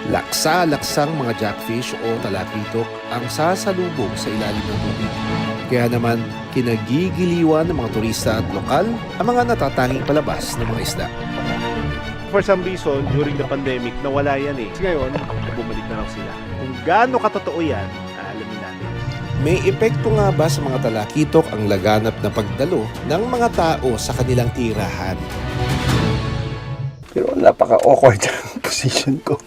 Laksa-laksang mga jackfish o talakitok ang sasalubong sa ilalim ng tubig. Kaya naman, kinagigiliwan ng mga turista at lokal ang mga natatanging palabas ng mga isda. For some reason, during the pandemic, nawala yan eh. Ngayon, bumalik na raw sila. Kung gaano katotoo yan, alamin natin. May epekto nga ba sa mga talakitok ang laganap na pagdalo ng mga tao sa kanilang tirahan? Pero napaka-awkward ang position ko.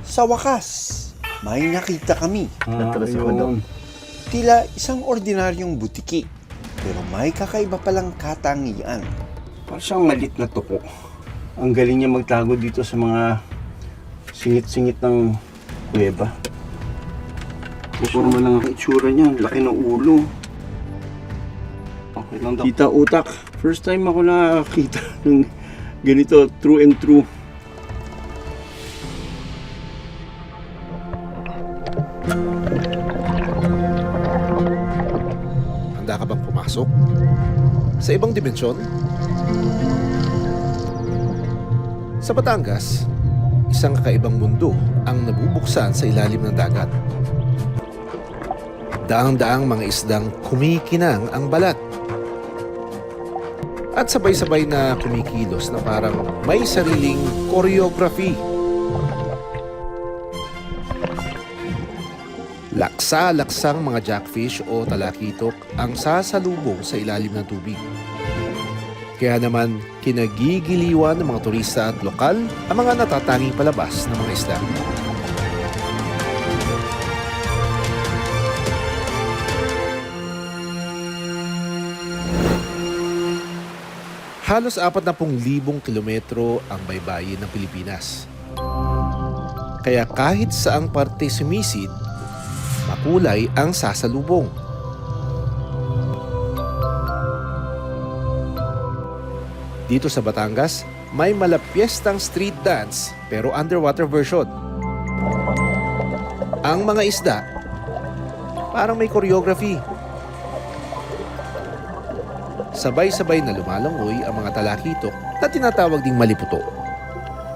Sa wakas, may nakita kami. Natras ako doon. Tila isang ordinaryong butiki, pero may kakaiba palang katangian. Parang siyang malit na tuko. Ang galing niya magtago dito sa mga singit-singit ng kuweba. Puporma lang ang itsura niya, laki ng ulo. Okay lang daw. Kita utak. First time ako nakakita ng ganito, true and true. Handa ka bang pumasok sa ibang dimensyon? Sa Batangas, isang kakaibang mundo ang nabubuksan sa ilalim ng dagat. Daang-daang mga isdang kumikinang ang balat. At sabay-sabay na kumikilos na parang may sariling choreography. Laksa-laksang mga jackfish o talakitok ang sasalubong sa ilalim ng tubig. Kaya naman, kinagigiliwan ng mga turista at lokal ang mga natatanging palabas ng mga isda. Halos 40,000 kilometro ang baybayin ng Pilipinas. Kaya kahit saang parte sumisid, makulay ang sasalubong. Dito sa Batangas, may malapyestang street dance pero underwater version. Ang mga isda, parang may choreography. Sabay-sabay na lumalangoy ang mga talakitok na tinatawag ding maliputo.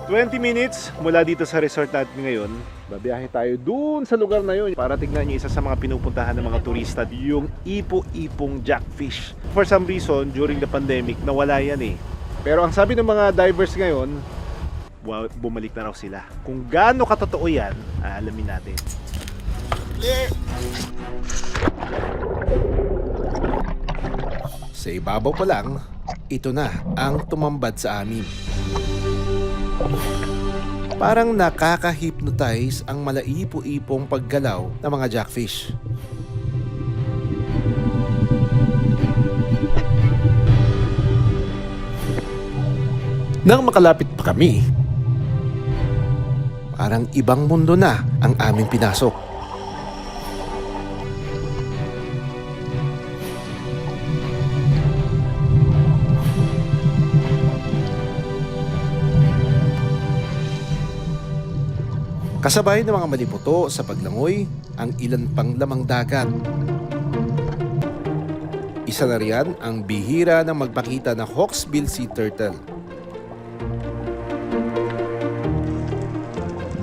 20 minutes mula dito sa resort natin ngayon. Babiyahe tayo dun sa lugar na yun para tignan niyo isa sa mga pinupuntahan ng mga turista, yung ipo-ipong jackfish. For some reason, during the pandemic, nawala yan eh. Pero ang sabi ng mga divers ngayon, bumalik na raw sila. Kung gaano katotoo yan, alamin natin. Sa ibabaw pa lang, ito na ang tumambad sa amin. Parang nakaka-hypnotize ang malaipo-ipong paggalaw ng mga jackfish. Nang makalapit pa kami, parang ibang mundo na ang aming pinasok. Kasabay ng mga maliputo sa paglangoy ang ilan pang lamang dagat. Isa na riyan ang bihira ng magpakita na hawksbill sea turtle.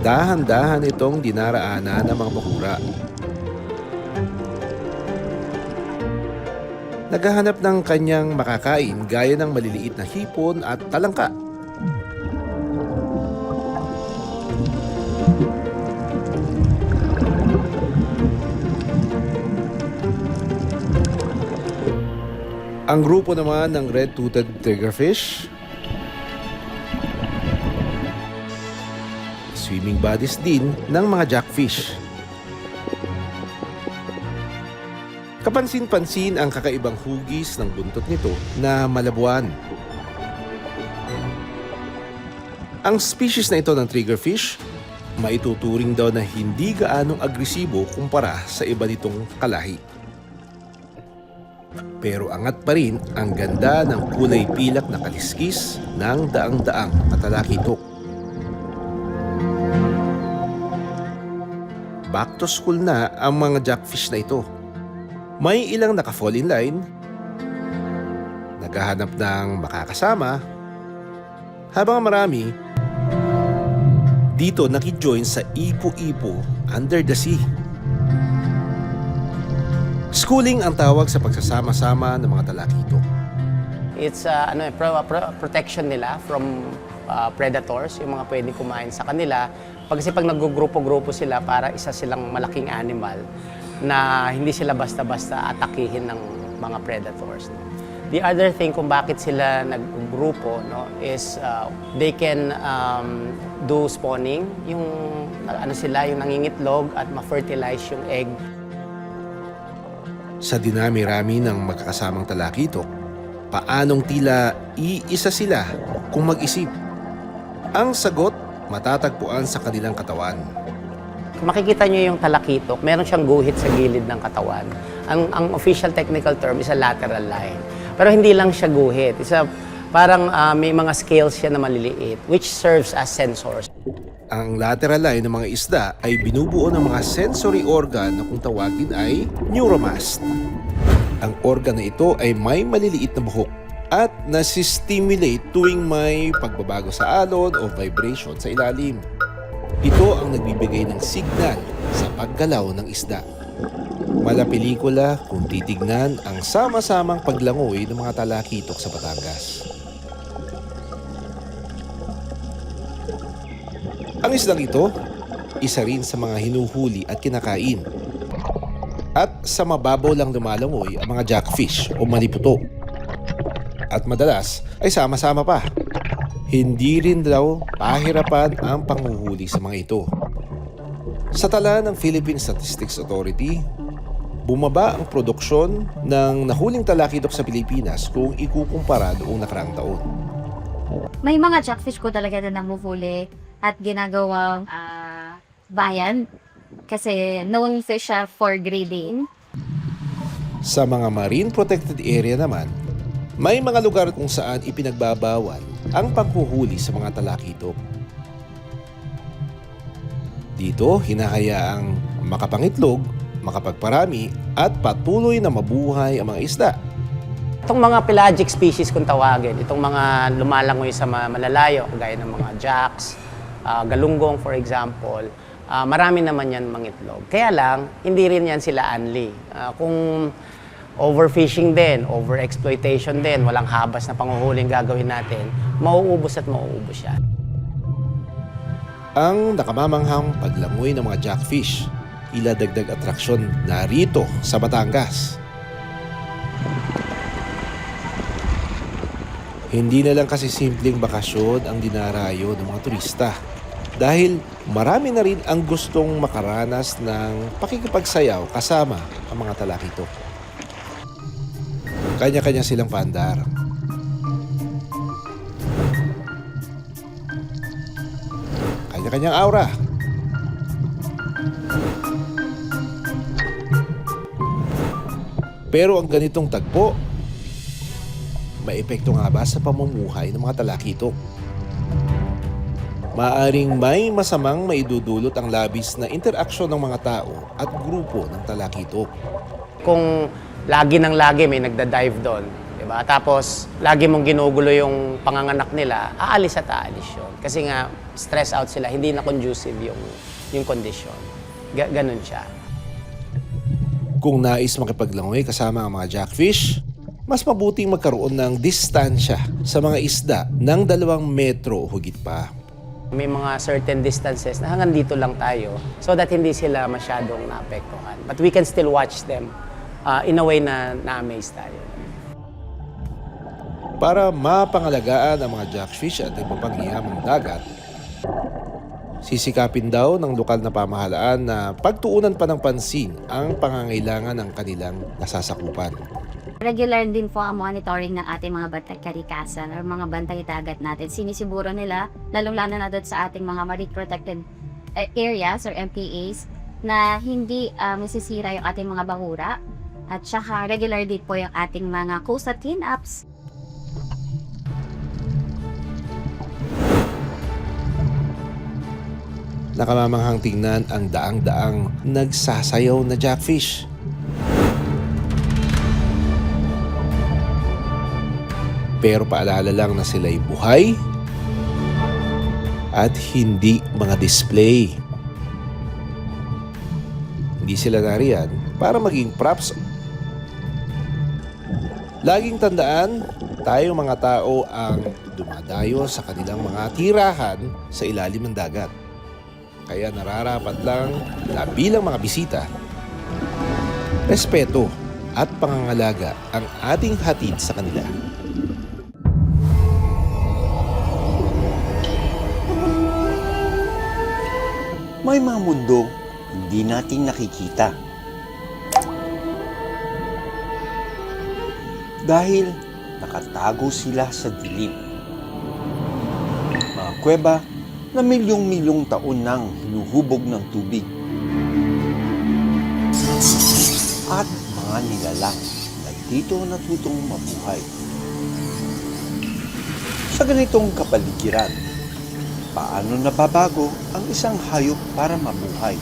Dahan-dahan itong dinaraanan ng mga bakura. Naghahanap ng kanyang makakain gaya ng maliliit na hipon at talangka. Ang grupo naman ng red-toothed triggerfish, swimming bodies din ng mga jackfish. Kapansin-pansin ang kakaibang hugis ng buntot nito na malabuan. Ang species na ito ng triggerfish, maituturing daw na hindi gaanong agresibo kumpara sa iba nitong kalahi. Pero angat pa rin ang ganda ng kulay pilak na kaliskis ng daang-daang na talakitok. Back to school na ang mga jackfish na ito. May ilang naka-fall in line, naghahanap ng makakasama, Habang marami, dito nakijoin sa Ipo-Ipo Under the Sea. Schooling ang tawag sa pagsasama-sama ng mga talakitok. It's protection nila from predators, yung mga pwedeng kumain sa kanila. Kasi pag nag-grupo-grupo sila, para isa silang malaking animal na hindi sila basta-basta atakihin ng mga predators. The other thing kung bakit sila naggrupo, no, is they can do spawning, yung yung nangingitlog at ma-fertilize yung egg. Sa dinami-rami ng magkakasamang talakitok, paanong tila iisa sila kung mag-isip? Ang sagot, matatagpuan sa kanilang katawan. Kung makikita nyo yung talakitok, meron siyang guhit sa gilid ng katawan. Ang official technical term is a lateral line. Pero hindi lang siya guhit. Parang may mga scales siya na maliliit, which serves as sensors. Ang lateral line ng mga isda ay binubuo ng mga sensory organ na kung tawagin ay neuromast. Ang organ na ito ay may maliliit na buhok at nasi-stimulate tuwing may pagbabago sa alon o vibration sa ilalim. Ito ang nagbibigay ng signal sa paggalaw ng isda. Mala pelikula kung titignan ang sama-samang paglangoy ng mga talakitok sa Batangas. Ang isdang ito, isa rin sa mga hinuhuli at kinakain. At sa mababaw lang lumalangoy ang mga jackfish o maniputo. At madalas ay sama-sama pa. Hindi rin daw pahirapan ang panghuhuli sa mga ito. Sa tala ng Philippine Statistics Authority, bumaba ang produksyon ng nahuling talakitok sa Pilipinas kung ikukumpara noong nakaraang taon. May mga jackfish ko talaga na namuhuli at ginagawang bayan kasi known fish siya for grading. Sa mga marine protected area naman, may mga lugar kung saan ipinagbabawal ang panghuhuli sa mga talakitok. Dito, hinahayaang makapangitlog, makapagparami at patuloy na mabuhay ang mga isda. Itong mga pelagic species kung tawagin, itong mga lumalangoy sa malalayo, gaya ng mga jacks, galunggong for example, marami naman yan mangitlog. Kaya lang, hindi rin yan sila anli. Kung overfishing din, overexploitation din, walang habas na panghuhuling gagawin natin, mauubos at mauubos yan. Ang nakamamanghang paglangoy ng mga jackfish, ila dagdag atraksyon narito sa Batangas. Hindi na lang kasi simpleng bakasyon ang dinarayo ng mga turista dahil marami na rin ang gustong makaranas ng pakikipagsayaw kasama ang mga talakitok. Kanya-kanya silang paandar. Kanya-kanyang aura. Pero ang ganitong tagpo, may epekto nga ba sa pamumuhay ng mga talakitok? Maaring may masamang maidudulot ang labis na interaksyon ng mga tao at grupo ng talakitok. Kung lagi may nagda-dive doon, diba? Tapos lagi mong ginugulo yung panganganak nila, aalis at aalis yun. Kasi nga, stress out sila, hindi na conducive yung condition. Ganun siya. Kung nais makipaglangoy kasama ang mga jackfish, mas mabuting magkaroon ng distansya sa mga isda ng 2 metro o higit pa. May mga certain distances na hanggang dito lang tayo so that hindi sila masyadong naapektuhan. But we can still watch them in a way na na-amaze tayo. Para mapangalagaan ang mga jackfish at ibang panghihamang dagat, sisikapin daw ng lokal na pamahalaan na pagtuunan pa ng pansin ang pangangailangan ng kanilang nasasakupan. Regular din po ang monitoring ng ating mga bantay kalikasan or mga bantay dagat natin. Sinisiburo nila, lalong-lalo na doon sa ating mga marine protected areas or MPAs na hindi masisira yung ating mga bahura. At saka regular din po yung ating mga coastal cleanups. Nakamamanghang tingnan ang daang-daang nagsasayaw na jackfish. Pero paalala lang na sila'y buhay at hindi mga display. Hindi sila nariyan para maging props. Laging tandaan, tayong mga tao ang dumadayo sa kanilang mga tirahan sa ilalim ng dagat. Kaya nararapat lang na bilang mga bisita, respeto at pangangalaga ang ating hatid sa kanila. May mga mundo hindi natin nakikita. Dahil nakatago sila sa dilim. Mga kuweba na milyong-milyong taon nang hinuhubog ng tubig. At mga nilalang na dito natutong mabuhay. Sa ganitong kapaligiran, paano nababago ang isang hayop para mabuhay?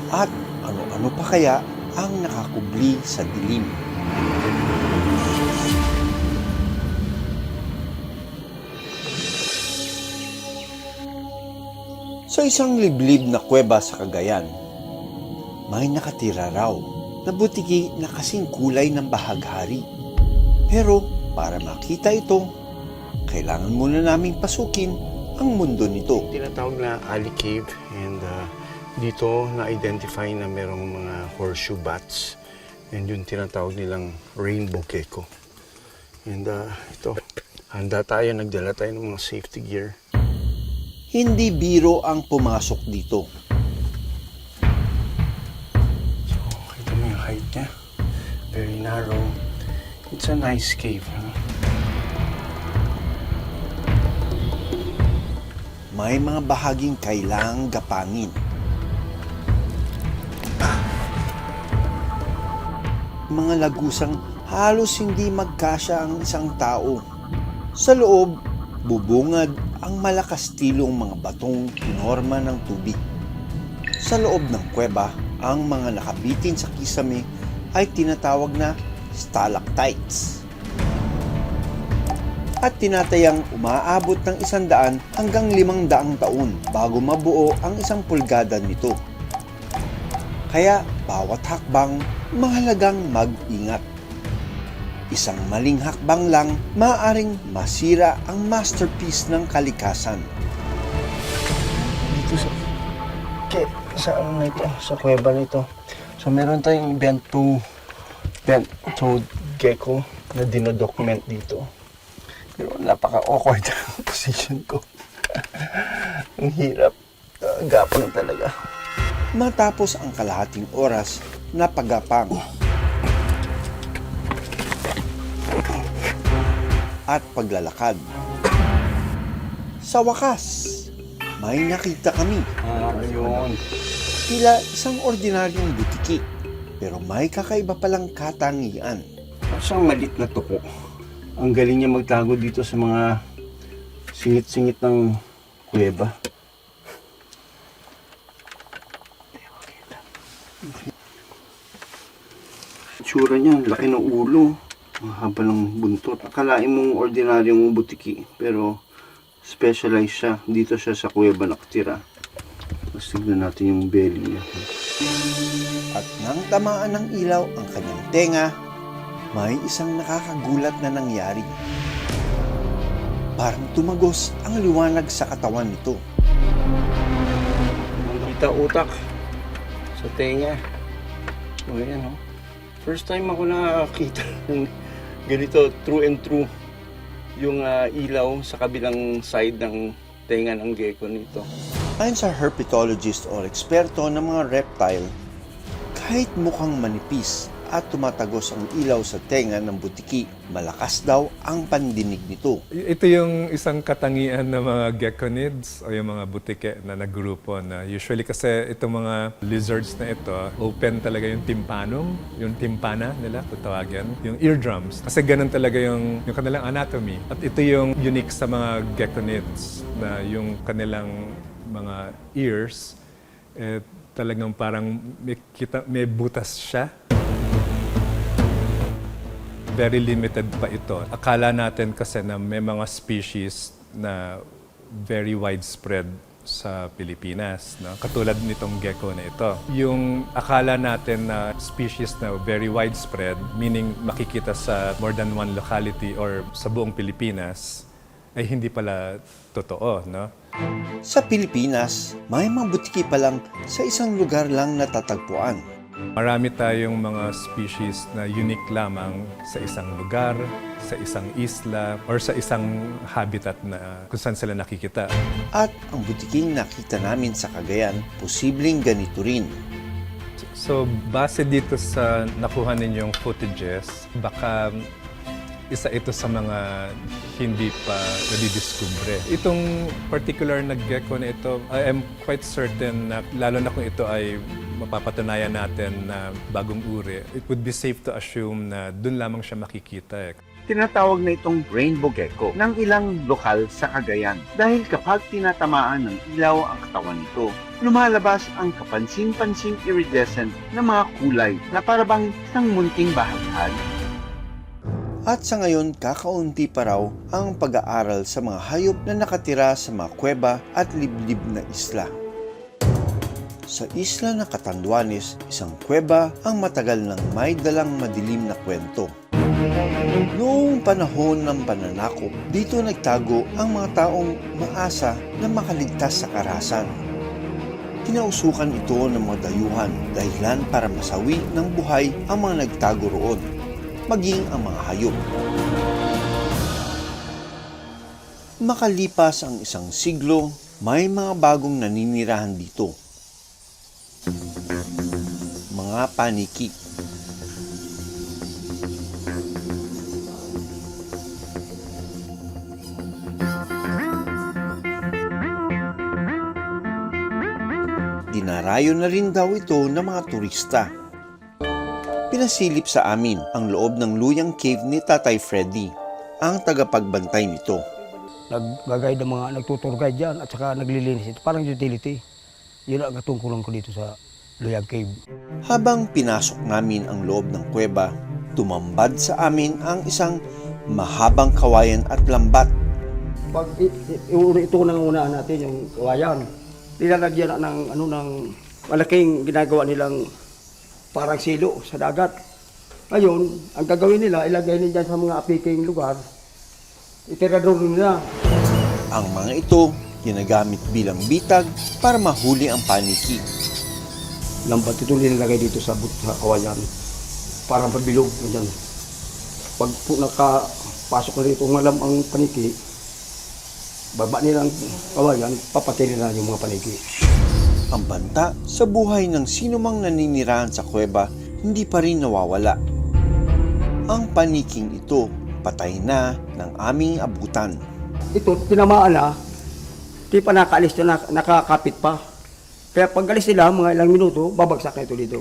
At ano-ano pa kaya ang nakakubli sa dilim? Sa isang liblib na kuweba sa Cagayan, may nakatira raw na butiki na kasing kulay ng bahaghari. Pero para makita ito, kailangan muna naming pasukin ang mundo nito. Tinatawag na alley cave, and dito na-identify na merong mga horseshoe bats, and yun tinatawag nilang rainbow gecko. And ito, handa tayo, nagdala tayo ng mga safety gear. Hindi biro ang pumasok dito. So, kita mo yung height niya. Very narrow. It's a nice cave. Huh? May mga bahaging kailangang gapangin. Mga lagusang halos hindi magkasya ang isang tao. Sa loob, bubungad ang malakastilong mga batong pinorma ng tubig. Sa loob ng kuweba, ang mga nakabitin sa kisame ay tinatawag na stalactites. At tinatayang umaabot ng 100 hanggang 500 taon bago mabuo ang 1 pulgada nito. Kaya bawat hakbang mahalagang mag-ingat. Isang maling hakbang lang maaaring masira ang masterpiece ng kalikasan. Dito sa ano na ito, sa kuweba na ito. So meron tayong bent-toed gecko na dinodocument dito. Pero napaka-awkward ang position ko. Ang hirap. Gapang talaga. Matapos ang kalahating oras na paggapang at paglalakad, sa wakas, may nakita kami. Ayun. Tila isang ordinaryong butiki, pero may kakaiba palang katangian. Siyang malit na tuko. Ang galing niya magtago dito sa mga singit-singit ng kuweba. Tsura niya, laki ng ulo. Ang haba ng buntot. Akalain mong ordinaryong butiki, pero specialized siya. Dito siya sa kuweba nakatira. Tapos tignan natin yung belly niya. At nang tamaan ng ilaw ang kanyang tenga, may isang nakakagulat na nangyari. Parang tumagos ang liwanag sa katawan nito. Kita utak sa tenga. O yan, oh. First time ako nakakita ng ganito, true and true, yung ilaw sa kabilang side ng tenga ng gecko nito. Ayon sa herpetologist o eksperto ng mga reptile, kahit mukhang manipis at tumatagos ang ilaw sa tenga ng butiki, malakas daw ang pandinig nito. Ito yung isang katangian ng mga geckonids o yung mga butike na naggrupo na usually kasi itong mga lizards na ito, open talaga yung timpana nila, tatawagan, yung eardrums. Kasi ganun talaga yung kanilang anatomy. At ito yung unique sa mga geckonids na yung kanilang mga ears, talagang parang may butas siya. Very limited pa ito. Akala natin kasi na may mga species na very widespread sa Pilipinas, no? Katulad nitong gecko na ito. Yung akala natin na species na very widespread, meaning makikita sa more than one locality or sa buong Pilipinas, ay hindi pala totoo, no? Sa Pilipinas, may mga butiki pa lang sa isang lugar lang natatagpuan. Marami tayong mga species na unique lamang sa isang lugar, sa isang isla, or sa isang habitat na kung saan sila nakikita. At ang butiking nakita namin sa Cagayan, posibleng ganito rin. So, base dito sa nakuha ninyong footages, baka isa ito sa mga hindi pa nadidiskubre. Itong particular na gecko na ito, I am quite certain na lalo na kung ito ay mapapatunayan natin na bagong uri, it would be safe to assume na dun lamang siya makikita. Tinatawag na itong rainbow gecko ng ilang lokal sa Cagayan dahil kapag tinatamaan ng ilaw ang katawan nito, lumalabas ang kapansin-pansing iridescent na mga kulay na parabang isang munting bahaghag. At sa ngayon, kakaunti pa raw ang pag-aaral sa mga hayop na nakatira sa mga kuweba at liblib na isla. Sa isla ng Catanduanes, isang kuweba ang matagal nang may dalang madilim na kwento. Noong panahon ng pananakop, dito nagtago ang mga taong maasa na makaligtas sa karahasan. Kinausukan ito ng mga dayuhan dahilan para masawi ng buhay ang mga nagtago roon, maging ang mga hayop. Makalipas ang isang siglo, may mga bagong naninirahan dito. Mga paniki. Dinarayo na rin daw ito ng mga turista. Pinasilip sa amin ang loob ng Luyang Cave ni Tatay Freddy, ang tagapagbantay nito. Nag-guide ang mga nagtutur-guide dyan at saka naglilinis ito. Parang utility. Yun ang katungkulan ko dito sa Luyang Cave. Habang pinasok namin ang loob ng kuweba, tumambad sa amin ang isang mahabang kawayan at lambat. Pag ito nang unaan natin, yung kawayan, nilalagyan ng malaking ginagawa nilang parang silo sa dagat. Ngayon, ang gagawin nila, ilagay nila sa mga apiking lugar, itirador nila. Ang mga ito, ginagamit bilang bitag para mahuli ang paniki. Lambat ito nilalagay dito sa kawayan, parang pabilog. Ganyan. Pag nakapasok na dito malam ang paniki, baba nilang kawayan, papatay nila yung mga paniki. Ang banta sa buhay ng sinumang naninirahan sa kuweba hindi pa rin nawawala. Ang paniking ito patay na ng aming abutan. Ito, tinamaan na, di pa nakaalis na, nakakapit pa. Kaya pag alis nila, mga ilang minuto, babagsak na ito dito.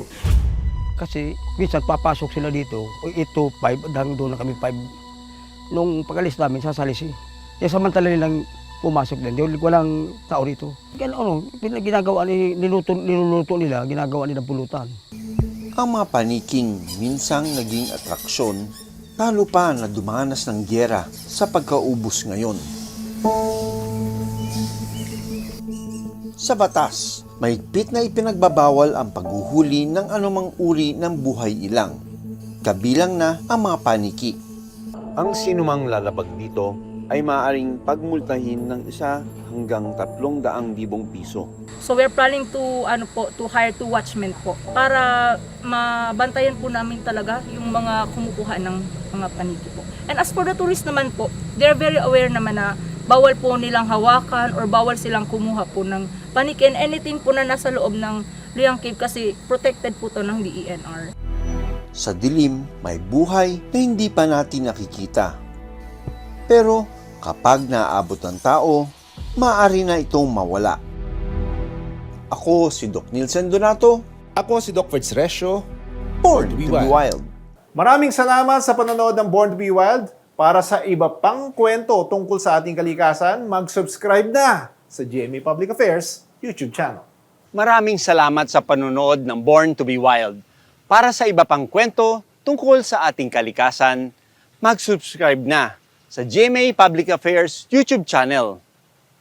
Kasi minsan papasok sila dito, ito 5, hanggang doon na kami 5. Nung pag-alis namin, sasalis eh. Kaya samantala nilang pumasok din. Walang tao rito. Ginagawa niluluto nila, ginagawa nila pulutan. Ang mga paniking minsang naging atraksyon, talo pa na dumanas ng gyera sa pagkaubos ngayon. Sa batas, mahigpit na ipinagbabawal ang paghuhuli ng anumang uri ng buhay ilang, kabilang na ang mga paniki. Ang sinumang lalabag dito ay maaaring pagmultahin ng 1 hanggang 300,000 piso. So we're planning to hire 2 watchmen po para mabantayan po namin talaga yung mga kumukuha ng mga paniki po. And as for the tourists naman po, they're very aware naman na bawal po nilang hawakan or bawal silang kumuha po ng paniki and anything po na nasa loob ng Luyang Cave kasi protected po to ng DENR. Sa dilim, may buhay na hindi pa natin nakikita. Pero kapag naaabot ng tao, maaari na itong mawala. Ako si Doc Nilsen Donato. Ako si Doc Ferds Resio. Born to be wild. Maraming salamat sa panonood ng Born to be Wild. Para sa iba pang kwento tungkol sa ating kalikasan, mag-subscribe na sa GMA Public Affairs YouTube channel. Maraming salamat sa panonood ng Born to be Wild. Para sa iba pang kwento tungkol sa ating kalikasan, mag-subscribe na sa GMA Public Affairs YouTube channel.